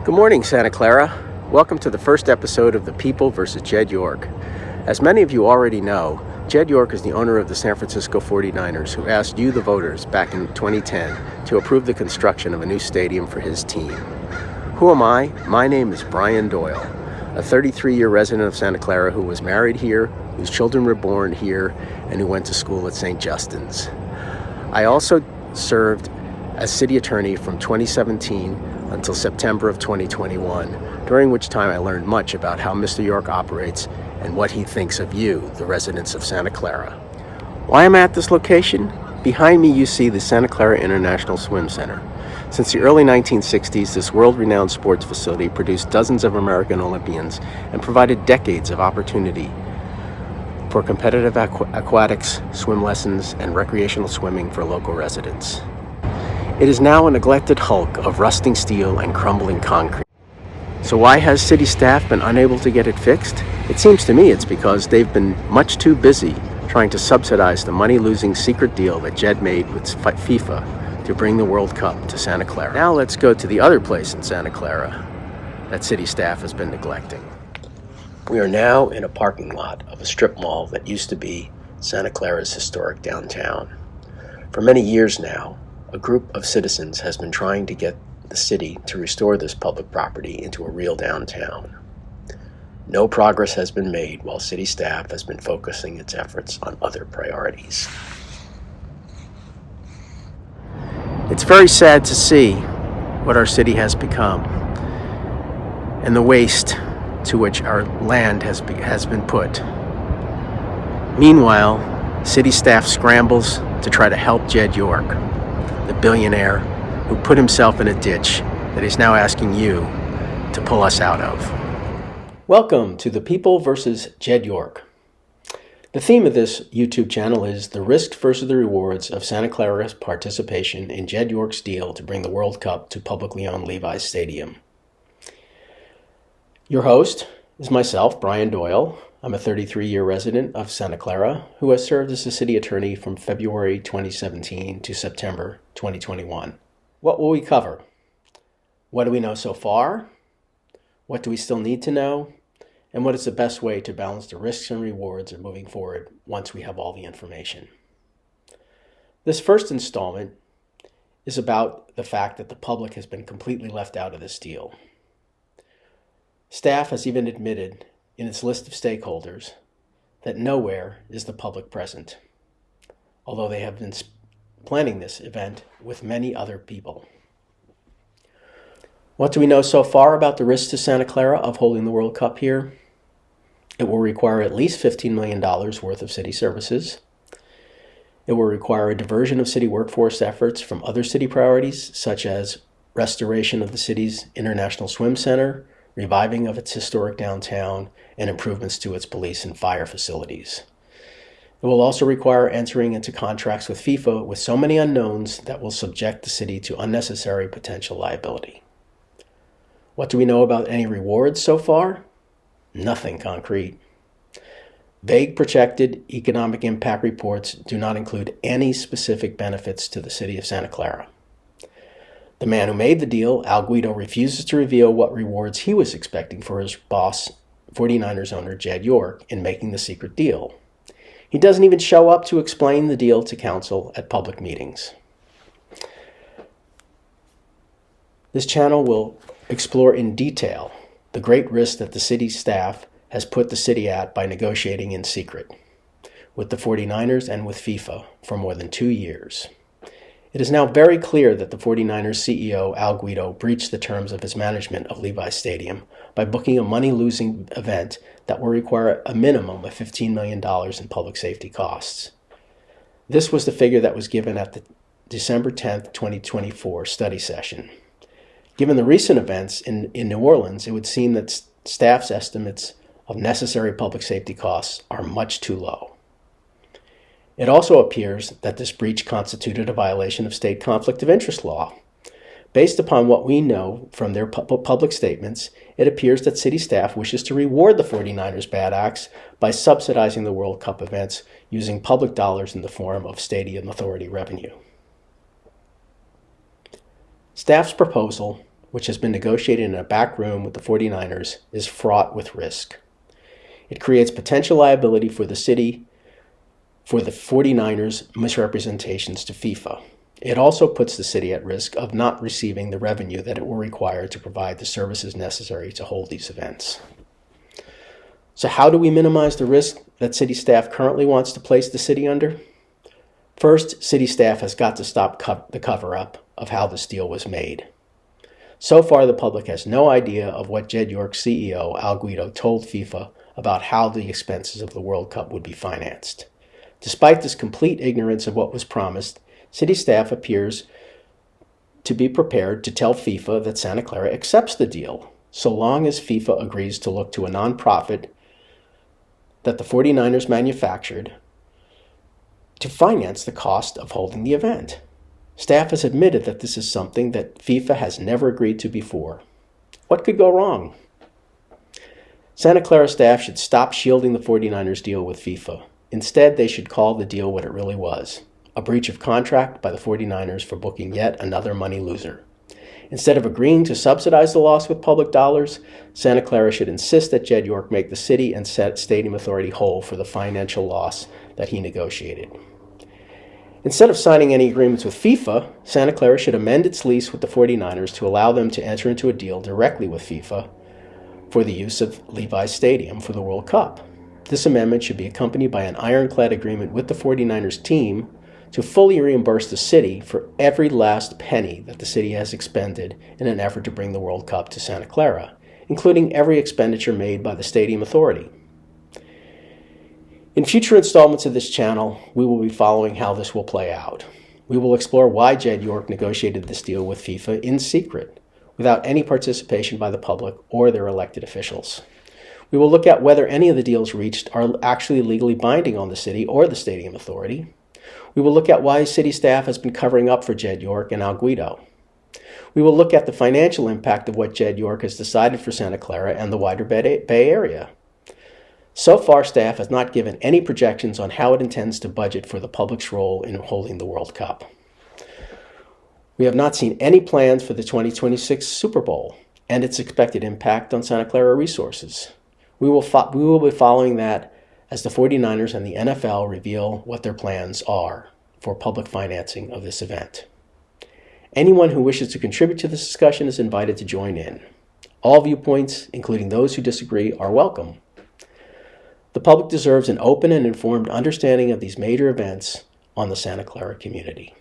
Good morning, Santa Clara. Welcome to the first episode of The People versus Jed York. As many of you already know, Jed York is the owner of the San Francisco 49ers, who asked you, the voters, back in 2010 to approve the construction of a new stadium for his team. Who am I? My name is Brian Doyle, a 33-year resident of Santa Clara who was married here, whose children were born here, and who went to school at St. Justin's. I also served as city attorney from 2017 until September of 2021, during which time I learned much about how Mr. York operates and what he thinks of you, the residents of Santa Clara. Why am I at this location? Behind me you see the Santa Clara International Swim Center. Since the early 1960s, this world-renowned sports facility produced dozens of American Olympians and provided decades of opportunity for competitive aquatics, swim lessons, and recreational swimming for local residents. It is now a neglected hulk of rusting steel and crumbling concrete. So why has city staff been unable to get it fixed? It seems to me it's because they've been much too busy trying to subsidize the money-losing secret deal that Jed made with FIFA to bring the World Cup to Santa Clara. Now let's go to the other place in Santa Clara that city staff has been neglecting. We are now in a parking lot of a strip mall that used to be Santa Clara's historic downtown. For many years now, a group of citizens has been trying to get the city to restore this public property into a real downtown. No progress has been made while city staff has been focusing its efforts on other priorities. It's very sad to see what our city has become and the waste to which our land has been put. Meanwhile, city staff scrambles to try to help Jed York, the billionaire who put himself in a ditch that he's now asking you to pull us out of. Welcome to The People versus Jed York. The theme of this YouTube channel is the risks versus the rewards of Santa Clara's participation in Jed York's deal to bring the World Cup to publicly owned Levi Stadium. Your host is myself, Brian Doyle. I'm a 33-year resident of Santa Clara who has served as a city attorney from February 2017 to September 2021. What will we cover? What do we know so far? What do we still need to know? And what is the best way to balance the risks and rewards of moving forward once we have all the information? This first installment is about the fact that the public has been completely left out of this deal. Staff has even admitted in its list of stakeholders that nowhere is the public present, although they have been planning this event with many other people. What do we know so far about the risks to Santa Clara of holding the World Cup here? It will require at least $15 million worth of city services. It will require a diversion of city workforce efforts from other city priorities, such as restoration of the city's International Swim Center, reviving of its historic downtown, and improvements to its police and fire facilities. It will also require entering into contracts with FIFA with so many unknowns that will subject the city to unnecessary potential liability. What do we know about any rewards so far? Nothing concrete. Vague projected economic impact reports do not include any specific benefits to the city of Santa Clara. The man who made the deal, Al Guido, refuses to reveal what rewards he was expecting for his boss, 49ers owner Jed York, in making the secret deal. He doesn't even show up to explain the deal to council at public meetings. This channel will explore in detail the great risk that the city staff has put the city at by negotiating in secret with the 49ers and with FIFA for more than 2 years. It is now very clear that the 49ers CEO Al Guido breached the terms of his management of Levi Stadium by booking a money-losing event that will require a minimum of $15 million in public safety costs. This was the figure that was given at the December 10, 2024 study session. Given the recent events in New Orleans, it would seem that staff's estimates of necessary public safety costs are much too low. It also appears that this breach constituted a violation of state conflict of interest law. Based upon what we know from their public statements, it appears that city staff wishes to reward the 49ers' bad acts by subsidizing the World Cup events using public dollars in the form of stadium authority revenue. Staff's proposal which has been negotiated in a back room with the 49ers, is fraught with risk. It creates potential liability for the city for the 49ers' misrepresentations to FIFA. It also puts the city at risk of not receiving the revenue that it will require to provide the services necessary to hold these events. So how do we minimize the risk that city staff currently wants to place the city under? First, city staff has got to stop the cover-up of how this deal was made. So far, the public has no idea of what Jed York CEO Al Guido told FIFA about how the expenses of the World Cup would be financed. Despite this complete ignorance of what was promised, city staff appears to be prepared to tell FIFA that Santa Clara accepts the deal, so long as FIFA agrees to look to a nonprofit that the 49ers manufactured to finance the cost of holding the event. Staff has admitted that this is something that FIFA has never agreed to before. What could go wrong? Santa Clara staff should stop shielding the 49ers deal with FIFA. Instead, they should call the deal what it really was: a breach of contract by the 49ers for booking yet another money loser. Instead of agreeing to subsidize the loss with public dollars, Santa Clara should insist that Jed York make the city and stadium authority whole for the financial loss that he negotiated. Instead of signing any agreements with FIFA, Santa Clara should amend its lease with the 49ers to allow them to enter into a deal directly with FIFA for the use of Levi Stadium for the World Cup. This amendment should be accompanied by an ironclad agreement with the 49ers team to fully reimburse the city for every last penny that the city has expended in an effort to bring the World Cup to Santa Clara, including every expenditure made by the stadium authority. In future installments of this channel, we will be following how this will play out. We will explore why Jed York negotiated this deal with FIFA in secret, without any participation by the public or their elected officials. We will look at whether any of the deals reached are actually legally binding on the city or the stadium authority. We will look at why city staff has been covering up for Jed York and Al Guido. We will look at the financial impact of what Jed York has decided for Santa Clara and the wider Bay Area. So far, staff has not given any projections on how it intends to budget for the public's role in holding the World Cup. We have not seen any plans for the 2026 Super Bowl and its expected impact on Santa Clara resources. We will be following that as the 49ers and the NFL reveal what their plans are for public financing of this event. Anyone who wishes to contribute to this discussion is invited to join in. All viewpoints, including those who disagree, are welcome. The public deserves an open and informed understanding of these major events on the Santa Clara community.